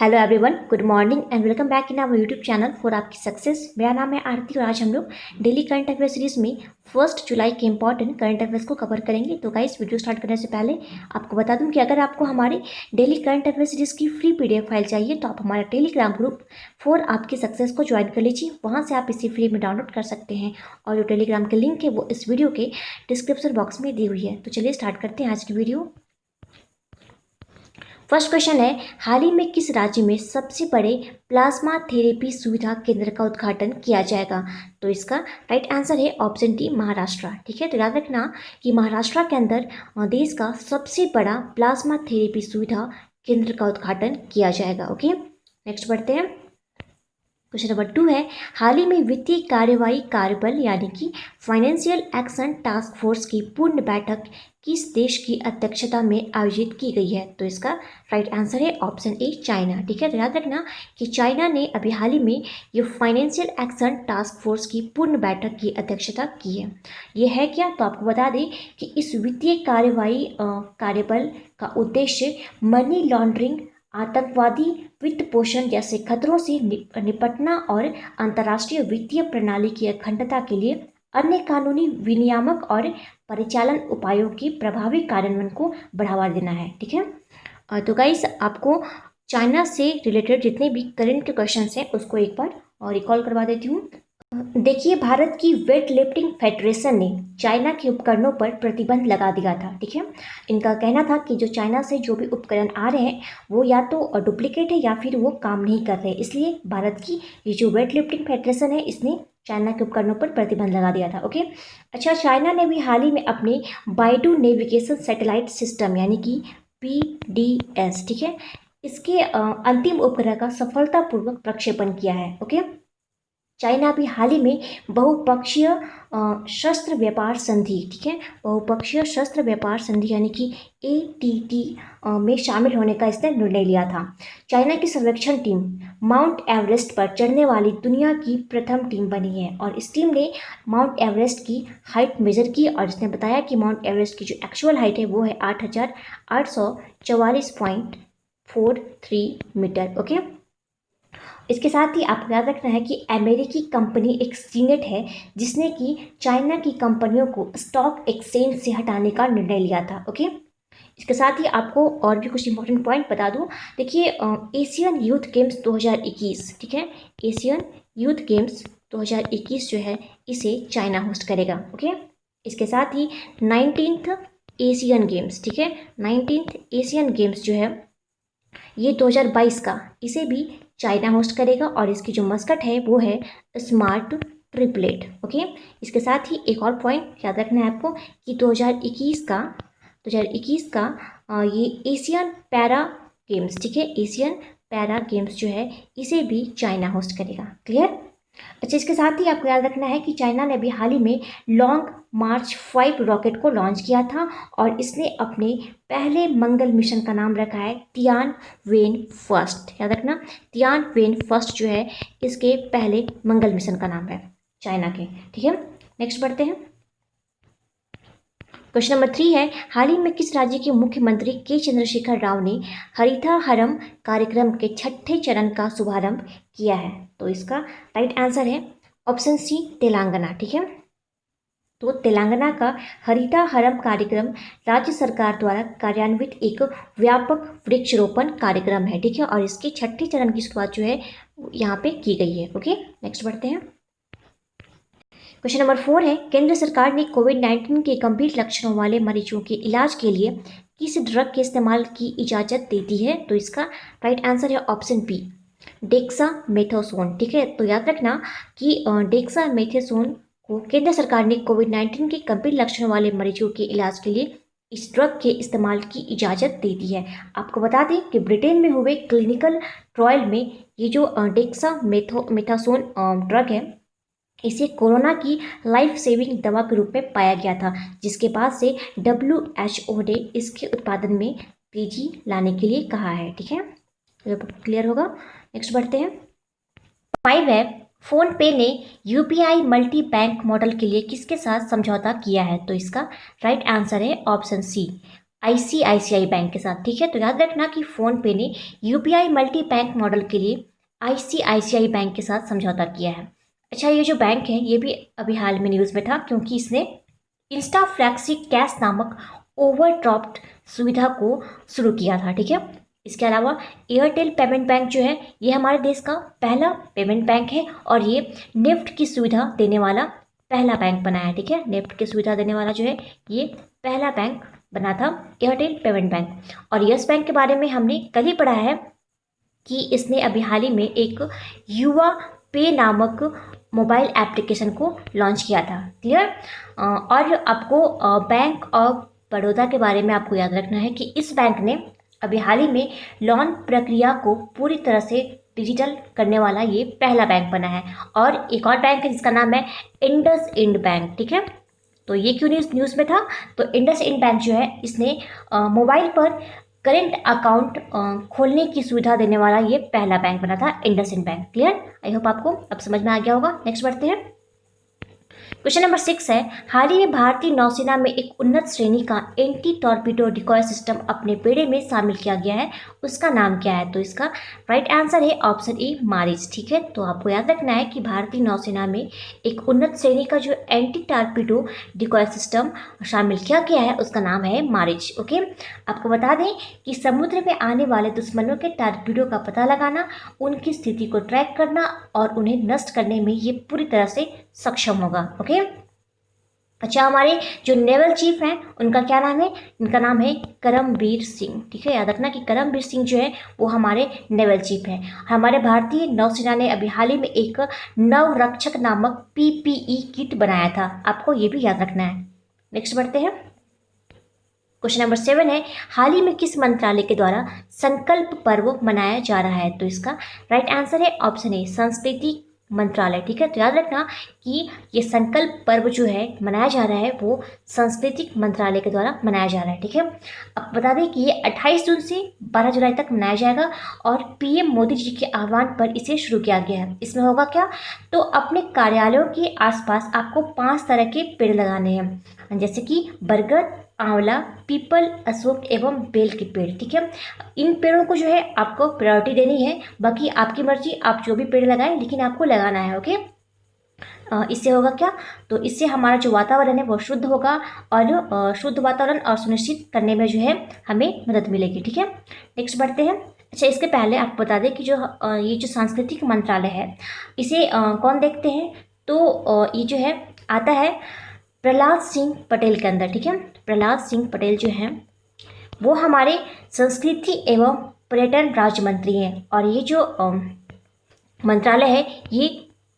Hello everyone, good morning and welcome back in our YouTube channel for आपकी success. मेरा नाम है आरती और आज हम लोग डेली करंट अफेयर सीरीज में 1 जुलाई के इंपॉर्टेंट करंट अफेयर्स को कवर करेंगे। तो गाइस, वीडियो स्टार्ट करने से पहले आपको बता दूं कि अगर आपको हमारी डेली करंट अफेयर सीरीज की फ्री PDF फाइल चाहिए तो आप हमारा टेलीग्राम ग्रुप फॉर आपकी सक्सेस को ज्वाइन कर लीजिए। वहाँ से आप इसे फ्री में डाउनलोड कर सकते हैं और जो टेलीग्राम के लिंक है वो इस वीडियो के डिस्क्रिप्शन बॉक्स में दी हुई है। तो चलिए स्टार्ट करते हैं आज की वीडियो। फर्स्ट क्वेश्चन है, हाल ही में किस राज्य में सबसे बड़े प्लाज्मा थेरेपी सुविधा केंद्र का उद्घाटन किया जाएगा? तो इसका राइट आंसर है ऑप्शन डी, महाराष्ट्र। ठीक है, तो याद रखना कि महाराष्ट्र के अंदर देश का सबसे बड़ा प्लाज्मा थेरेपी सुविधा केंद्र का उद्घाटन किया जाएगा। ओके, नेक्स्ट बढ़ते हैं। क्वेश्चन नंबर 2 है, हाल ही में वित्तीय कार्यवाही कार्यबल यानी कि फाइनेंशियल एक्शन टास्क फोर्स की पूर्ण बैठक किस देश की अध्यक्षता में आयोजित की गई है? तो इसका राइट आंसर है ऑप्शन ए, चाइना। ठीक है, तो याद रखना कि चाइना ने अभी हाल ही में ये फाइनेंशियल एक्शन टास्क फोर्स की पूर्ण बैठक की अध्यक्षता की है। ये है क्या? तो आपको बता दें कि इस वित्तीय कार्यवाही कार्यबल का उद्देश्य मनी लॉन्ड्रिंग, आतंकवादी वित्त पोषण जैसे खतरों से निपटना और अंतर्राष्ट्रीय वित्तीय प्रणाली की अखंडता के लिए अन्य कानूनी विनियामक और परिचालन उपायों की प्रभावी कार्यान्वयन को बढ़ावा देना है। ठीक है, तो गाइस, आपको चाइना से रिलेटेड जितने भी करंट क्वेश्चंस हैं उसको एक बार और रिकॉल करवा देती हूँ। देखिए, भारत की वेट लिफ्टिंग फेडरेशन ने चाइना के उपकरणों पर प्रतिबंध लगा दिया था। ठीक है, इनका कहना था कि जो चाइना से जो भी उपकरण आ रहे हैं वो या तो डुप्लीकेट है या फिर वो काम नहीं कर रहे, इसलिए भारत की ये जो वेट लिफ्टिंग फेडरेशन है इसने चाइना के उपकरणों पर प्रतिबंध लगा दिया था। ओके, अच्छा, चाइना ने भी हाल ही में अपने बाइडू नेविगेशन सैटेलाइट सिस्टम यानी कि PDS, ठीक है, इसके अंतिम उपग्रह का सफलतापूर्वक प्रक्षेपण किया है। ओके, चाइना भी हाल ही में बहुपक्षीय शस्त्र व्यापार संधि, ठीक है, बहुपक्षीय शस्त्र व्यापार संधि यानी कि ATT में शामिल होने का इसने निर्णय लिया था। चाइना की सर्वेक्षण टीम माउंट एवरेस्ट पर चढ़ने वाली दुनिया की प्रथम टीम बनी है और इस टीम ने माउंट एवरेस्ट की हाइट मेजर की और इसने बताया कि माउंट एवरेस्ट की जो एक्चुअल हाइट है वो है 8,844.43 मीटर। ओके, इसके साथ ही आपको याद रखना है कि अमेरिकी कंपनी एक सीनेट है जिसने कि चाइना की कंपनियों को स्टॉक एक्सचेंज से हटाने का निर्णय लिया था। ओके, इसके साथ ही आपको और भी कुछ इंपॉर्टेंट पॉइंट बता दूं। देखिए, एशियन यूथ गेम्स 2021, ठीक है, एशियन यूथ गेम्स 2021 जो है इसे चाइना होस्ट करेगा। ओके, इसके साथ ही 19th एशियन गेम्स, ठीक है, 19th एशियन गेम्स जो है ये 2022 का, इसे भी चाइना होस्ट करेगा और इसकी जो मस्कट है वो है स्मार्ट ट्रिपलेट। ओके, इसके साथ ही एक और पॉइंट याद रखना है आपको कि 2021 का ये एशियन पैरा गेम्स, ठीक है, एशियन पैरा गेम्स जो है इसे भी चाइना होस्ट करेगा। क्लियर? अच्छा, इसके साथ ही आपको याद रखना है कि चाइना ने भी हाल ही में लॉन्ग मार्च 5 रॉकेट को लॉन्च किया था और इसने अपने पहले मंगल मिशन का नाम रखा है तियान वेन फर्स्ट। याद रखना, तियान वेन फर्स्ट जो है इसके पहले मंगल मिशन का नाम है चाइना के। ठीक है, नेक्स्ट बढ़ते हैं। क्वेश्चन नंबर 3 है, हाल ही में किस राज्य के मुख्यमंत्री के चंद्रशेखर राव ने हरितहारम कार्यक्रम के 6ठे चरण का शुभारंभ किया है? तो इसका राइट आंसर है ऑप्शन सी, तेलंगाना। ठीक है, तो तेलंगाना का हरितहारम कार्यक्रम राज्य सरकार द्वारा कार्यान्वित एक व्यापक वृक्षारोपण कार्यक्रम है। ठीक है, और इसके 6ठे चरण की शुरुआत जो है यहाँ पे की गई है। ओके, नेक्स्ट बढ़ते हैं। क्वेश्चन नंबर 4 है, केंद्र सरकार ने कोविड-19 के गंभीर लक्षणों वाले मरीजों के इलाज के लिए किस ड्रग के इस्तेमाल की इजाज़त दे दी है? तो इसका राइट आंसर है ऑप्शन बी, डेक्सामेथासोन। ठीक है, तो याद रखना कि डेक्सामेथासोन को केंद्र सरकार ने कोविड-19 के गंभीर लक्षणों वाले मरीजों के इलाज के लिए इस ड्रग के इस्तेमाल की इजाज़त दे दी है। आपको बता दें कि ब्रिटेन में हुए क्लिनिकल ट्रायल में ये जो डेक्सामेथासोन ड्रग है इसे कोरोना की लाइफ सेविंग दवा के रूप में पाया गया था, जिसके बाद से WHO ने इसके उत्पादन में तेजी लाने के लिए कहा है। ठीक है, क्लियर होगा? नेक्स्ट बढ़ते हैं। 5 है, फोन पे ने UPI मल्टी बैंक मॉडल के लिए किसके साथ समझौता किया है? तो इसका राइट आंसर है ऑप्शन सी, आईसीआईसीआई बैंक के साथ, ठीक है। तो याद रखना कि फ़ोन पे ने यूपीआई मल्टी बैंक मॉडल के लिए आईसीआईसीआई बैंक के साथ समझौता किया है। अच्छा, ये जो बैंक है ये भी अभी हाल में न्यूज़ में था, क्योंकि इसने इंस्टा फ्लैक्सी कैश नामक ओवरड्राफ्ट सुविधा को शुरू किया था, ठीक है। इसके अलावा एयरटेल पेमेंट बैंक जो है ये हमारे देश का पहला पेमेंट बैंक है और ये नेफ्ट की सुविधा देने वाला पहला बैंक बना है, ठीक है। नेफ्ट की सुविधा देने वाला जो है ये पहला बैंक बना था एयरटेल पेमेंट बैंक। और यस बैंक के बारे में हमने कल ही पढ़ा है कि इसने अभी हाल ही में एक युवा पे नामक मोबाइल एप्लीकेशन को लॉन्च किया था, क्लियर। और आपको बैंक ऑफ बड़ौदा के बारे में आपको याद रखना है कि इस बैंक ने अभी हाल ही में लोन प्रक्रिया को पूरी तरह से डिजिटल करने वाला ये पहला बैंक बना है। और एक और बैंक है जिसका नाम है इंडस इंड बैंक, ठीक है। तो ये क्यों न्यूज़ में था, तो इंडस इंड बैंक जो है इसने मोबाइल पर करेंट अकाउंट खोलने की सुविधा देने वाला ये पहला बैंक बना था, IndusInd bank, clear. I hope आपको अब समझ में आ गया होगा। नेक्स्ट बढ़ते हैं। क्वेश्चन नंबर 6 है, हाल ही में भारतीय नौसेना में एक उन्नत श्रेणी का एंटी टॉर्पीडो डिकॉय सिस्टम अपने बेड़े में शामिल किया गया है, उसका नाम क्या है। तो इसका राइट आंसर है ऑप्शन ए मारिच, ठीक है। तो आपको याद रखना है कि भारतीय नौसेना में एक उन्नत श्रेणी का जो एंटी टॉर्पीडो डिकॉय सिस्टम शामिल किया गया है उसका नाम है मारिच, ओके। आपको बता दें कि समुद्र में आने वाले दुश्मनों के टॉर्पीडो का पता लगाना, उनकी स्थिति को ट्रैक करना और उन्हें नष्ट करने में ये पूरी तरह से सक्षम होगा, ओके। अच्छा, हमारे जो नेवल चीफ हैं उनका क्या नाम है, इनका नाम है करमबीर सिंह, ठीक है। याद रखना कि करमबीर सिंह जो है वो हमारे नेवल चीफ हैं। हमारे भारतीय नौसेना ने अभी हाल ही में एक नवरक्षक नामक पीपीई किट बनाया था, आपको ये भी याद रखना है। नेक्स्ट बढ़ते हैं। क्वेश्चन नंबर 7 है, हाल ही में किस मंत्रालय के द्वारा संकल्प पर्व मनाया जा रहा है। तो इसका राइट आंसर है ऑप्शन ए संस्कृति मंत्रालय, ठीक है। तो याद रखना कि ये संकल्प पर्व जो है मनाया जा रहा है वो सांस्कृतिक मंत्रालय के द्वारा मनाया जा रहा है, ठीक है। अब बता दें कि ये 28 जून से 12 जुलाई तक मनाया जाएगा और पीएम मोदी जी के आह्वान पर इसे शुरू किया गया है। इसमें होगा क्या, तो अपने कार्यालयों के आसपास आपको 5 तरह के पेड़ लगाने हैं, जैसे कि बरगद, आंवला, पीपल, अशोक एवं बेल के पेड़, ठीक है। इन पेड़ों को जो है आपको प्रायोरिटी देनी है, बाकी आपकी मर्जी, आप जो भी पेड़ लगाएं लेकिन आपको लगाना है, ओके। इससे होगा क्या, तो इससे हमारा जो वातावरण है वो शुद्ध होगा और शुद्ध वातावरण और सुनिश्चित करने में जो है हमें मदद मिलेगी, ठीक है। नेक्स्ट बढ़ते हैं। अच्छा, इसके पहले आपको बता दें कि जो ये जो सांस्कृतिक मंत्रालय है इसे कौन देखते हैं, तो ये जो है आता है प्रहलाद सिंह पटेल के अंदर, ठीक है। प्रहलाद सिंह पटेल जो हैं वो हमारे संस्कृति एवं पर्यटन राज्य मंत्री हैं और ये जो मंत्रालय है ये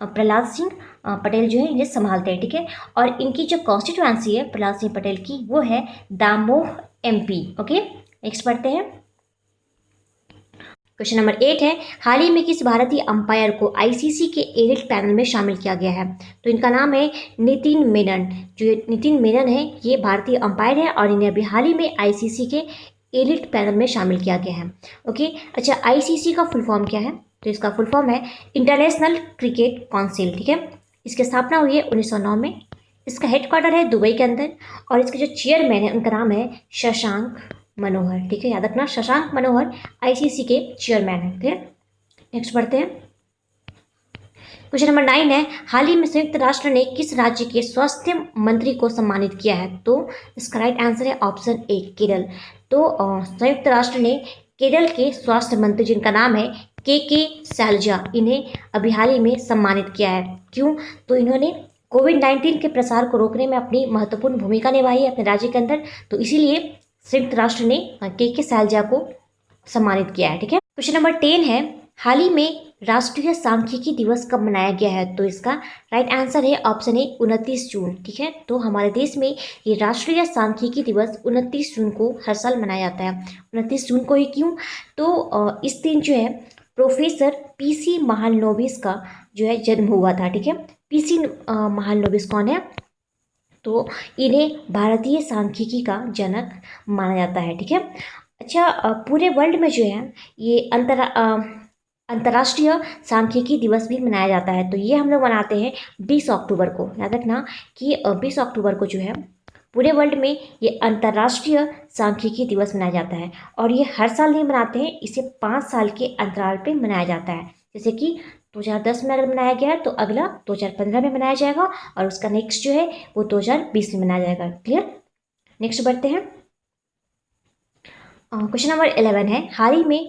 प्रहलाद सिंह पटेल जो है इन्हें संभालते हैं, ठीक है। और इनकी जो कॉन्स्टिट्यूएंसी है प्रहलाद सिंह पटेल की वो है दामोह एमपी, ओके। नेक्स्ट बढ़ते हैं। क्वेश्चन नंबर 8 है, हाल ही में किस भारतीय अंपायर को आईसीसी के एलिट पैनल में शामिल किया गया है। तो इनका नाम है नितिन मेनन। जो नितिन मेनन है ये भारतीय अंपायर है और इन्हें अभी हाल ही में आईसीसी के एलिट पैनल में शामिल किया गया है, ओके। अच्छा, आईसीसी का फुल फॉर्म क्या है, तो इसका फुल फॉर्म है इंटरनेशनल क्रिकेट काउंसिल, ठीक है। इसकी स्थापना हुई है 1909 में। इसका हेडक्वार्टर है दुबई के अंदर और इसके जो चेयरमैन है उनका नाम है शशांक मनोहर, ठीक है। याद रखना शशांक मनोहर आईसीसी के चेयरमैन हैं, ठीक है। नेक्स्ट बढ़ते हैं। क्वेश्चन नंबर 9 है, हाल ही में संयुक्त राष्ट्र ने किस राज्य के स्वास्थ्य मंत्री को सम्मानित किया है। तो इसका राइट आंसर है ऑप्शन ए केरल। तो संयुक्त राष्ट्र ने केरल के स्वास्थ्य मंत्री जिनका नाम है के सैलजा, इन्हें अभी हाल ही में सम्मानित किया है। क्यों, तो इन्होंने कोविड-19 के प्रसार को रोकने में अपनी महत्वपूर्ण भूमिका निभाई है अपने राज्य के अंदर, तो इसीलिए संयुक्त राष्ट्र ने के सैलजा को सम्मानित किया है, ठीक है। क्वेश्चन नंबर 10 है, हाल ही में राष्ट्रीय सांख्यिकी दिवस कब मनाया गया है। तो इसका राइट आंसर है ऑप्शन ए 29 जून, ठीक है। तो हमारे देश में ये राष्ट्रीय सांख्यिकी दिवस 29 जून को हर साल मनाया जाता है। 29 जून को ही क्यों, तो इस दिन जो है प्रोफेसर पीसी महालनोबिस का जो है जन्म हुआ था, ठीक है। पीसी महालनोबिस कौन है, तो इन्हें भारतीय सांख्यिकी का जनक माना जाता है, ठीक है। अच्छा, पूरे वर्ल्ड में जो है ये अंतर्राष्ट्रीय सांख्यिकी दिवस भी मनाया जाता है, तो ये हम लोग मनाते हैं 20 अक्टूबर को। याद रखना कि 20 अक्टूबर को जो है पूरे वर्ल्ड में ये अंतर्राष्ट्रीय सांख्यिकी दिवस मनाया जाता है और ये हर साल नहीं मनाते हैं, इसे 5 साल के अंतराल पे मनाया जाता है। जैसे कि 2010 में अगर मनाया गया है तो अगला 2015 में मनाया जाएगा और उसका नेक्स्ट जो है वो 2020 में मनाया जाएगा। क्लियर? नेक्स्ट बढ़ते हैं। क्वेश्चन नंबर 11 है, हाल ही में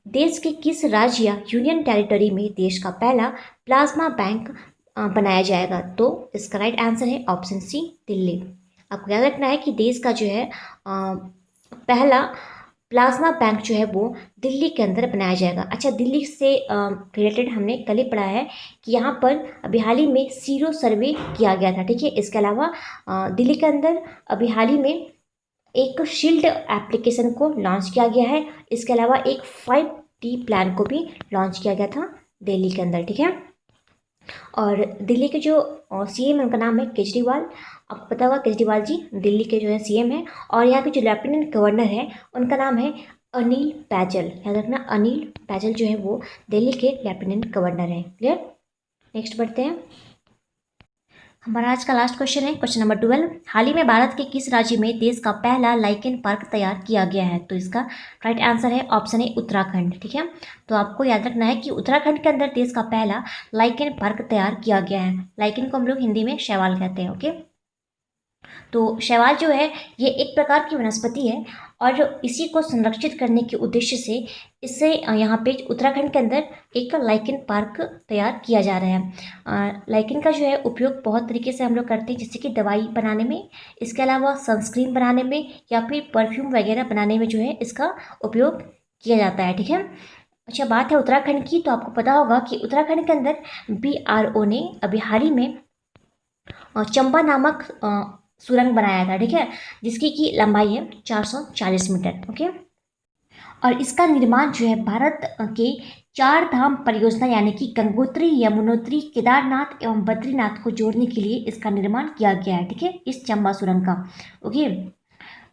देश के किस राज्य या यूनियन टेरिटरी में देश का पहला प्लाज्मा बैंक बनाया जाएगा? तो इसका राइट आंसर है ऑप्शन सी, दिल्ली। आपको याद रखना है कि देश का जो है पहला प्लाज्मा बैंक जो है वो दिल्ली के अंदर बनाया जाएगा। अच्छा, दिल्ली से रिलेटेड हमने कल ही पढ़ा है कि यहाँ पर अभी हाल ही में सीरो सर्वे किया गया था। ठीक है, इसके अलावा दिल्ली के अंदर अभी हाल ही में एक शील्ड एप्लीकेशन को लॉन्च किया गया है। इसके अलावा एक 5T प्लान को भी लॉन्च किया गया था दिल्ली के अंदर। ठीक है, और दिल्ली के जो सीएम है उनका नाम है केजरीवाल। आपको पता होगा केजरीवाल जी दिल्ली के जो है सीएम है, और यहाँ के जो लेफ्टिनेंट गवर्नर है उनका नाम है अनिल बैजल। याद रखना, अनिल बैजल जो है वो दिल्ली के लेफ्टिनेंट गवर्नर है। क्लियर? नेक्स्ट बढ़ते हैं। हमारा आज का लास्ट क्वेश्चन है क्वेश्चन नंबर 12, हाल ही में भारत के किस राज्य में देश का पहला लाइकेन पार्क तैयार किया गया है? तो इसका राइट आंसर है ऑप्शन ए, उत्तराखंड। ठीक है, तो आपको याद रखना है कि उत्तराखंड के अंदर देश का पहला लाइकेन पार्क तैयार किया गया है। लाइकेन को हम लोग हिंदी में शैवाल कहते हैं। ओके, तो शैवाल जो है ये एक प्रकार की वनस्पति है और इसी को संरक्षित करने के उद्देश्य से इससे यहाँ पे उत्तराखंड के अंदर एक लाइकेन पार्क तैयार किया जा रहा है। लाइकेन का जो है उपयोग बहुत तरीके से हम लोग करते हैं, जैसे कि दवाई बनाने में, इसके अलावा सनस्क्रीन बनाने में या फिर परफ्यूम वगैरह बनाने में जो है इसका उपयोग किया जाता है। ठीक है, अच्छा बात है उत्तराखंड की, तो आपको पता होगा कि उत्तराखंड के अंदर BRO ने अभी हाल ही में चंबा नामक सुरंग बनाया था। ठीक है, जिसकी की लंबाई है 440 मीटर। ओके, और इसका निर्माण जो है भारत के 4 धाम परियोजना यानी कि गंगोत्री, यमुनोत्री, केदारनाथ एवं बद्रीनाथ को जोड़ने के लिए इसका निर्माण किया गया है। ठीक है, इस चंबा सुरंग का। ओके,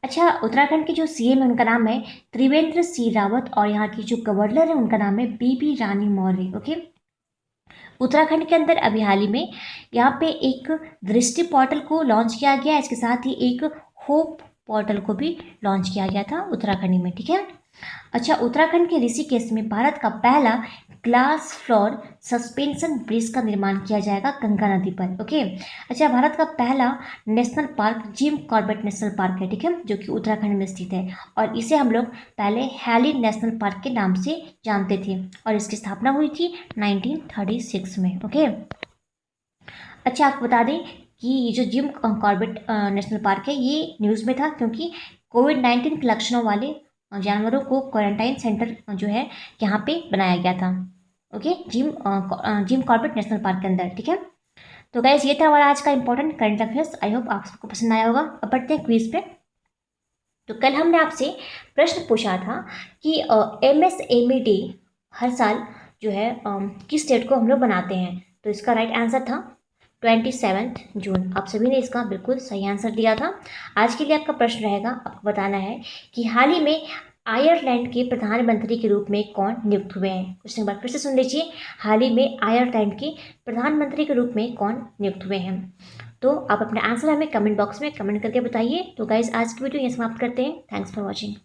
अच्छा उत्तराखंड के जो सीएम है उनका नाम है त्रिवेंद्र सिंह रावत और यहाँ की जो गवर्नर है उनका नाम है बीबी रानी मौर्य। ओके, उत्तराखंड के अंदर अभी हाल ही में यहाँ पे एक दृष्टि पोर्टल को लॉन्च किया गया है, इसके साथ ही एक होप पोर्टल को भी लॉन्च किया गया था उत्तराखंड में। ठीक है, अच्छा उत्तराखंड के ऋषिकेश में भारत का पहला ग्लास फ्लोर सस्पेंशन ब्रिज का निर्माण किया जाएगा गंगा नदी पर। ओके, अच्छा भारत का पहला national park Jim Corbett national park है। ठीक है, जो कि उत्तराखंड में स्थित है और इसे हम लोग पहले हैली नेशनल पार्क के नाम से जानते थे और इसकी स्थापना हुई थी 1936 में। ओके, अच्छा आपको बता दें कि ये जो जिम कॉर्बेट नेशनल पार्क है ये न्यूज़ में था क्योंकि कोविड-19 के लक्षणों वाले जानवरों को क्वारंटाइन सेंटर जो है यहाँ पे बनाया गया था। Okay, Jim Corbett national park के अंदर। ठीक है, तो गाइस ये था हमारा आज का important current affairs. I hope आप सबको पसंद आया होगा। अब बढ़ते हैं क्विज पे। तो कल हमने आपसे प्रश्न पूछा था कि MSME डे हर साल जो है किस डेट को हम लोग बनाते हैं? तो इसका राइट आंसर था 27 जून। आप सभी ने इसका बिल्कुल सही आंसर दिया था। आज के लिए आपका प्रश्न रहेगा, आपको बताना है कि हाल ही में आयरलैंड के प्रधानमंत्री के रूप में कौन नियुक्त हुए हैं? क्वेश्चन बार फिर से सुन लीजिए, हाल ही में आयरलैंड के प्रधानमंत्री के रूप में कौन नियुक्त हुए हैं? तो आप अपना आंसर हमें कमेंट बॉक्स में कमेंट करके बताइए। तो गाइज आज की वीडियो यहाँ समाप्त करते हैं। Thanks for watching.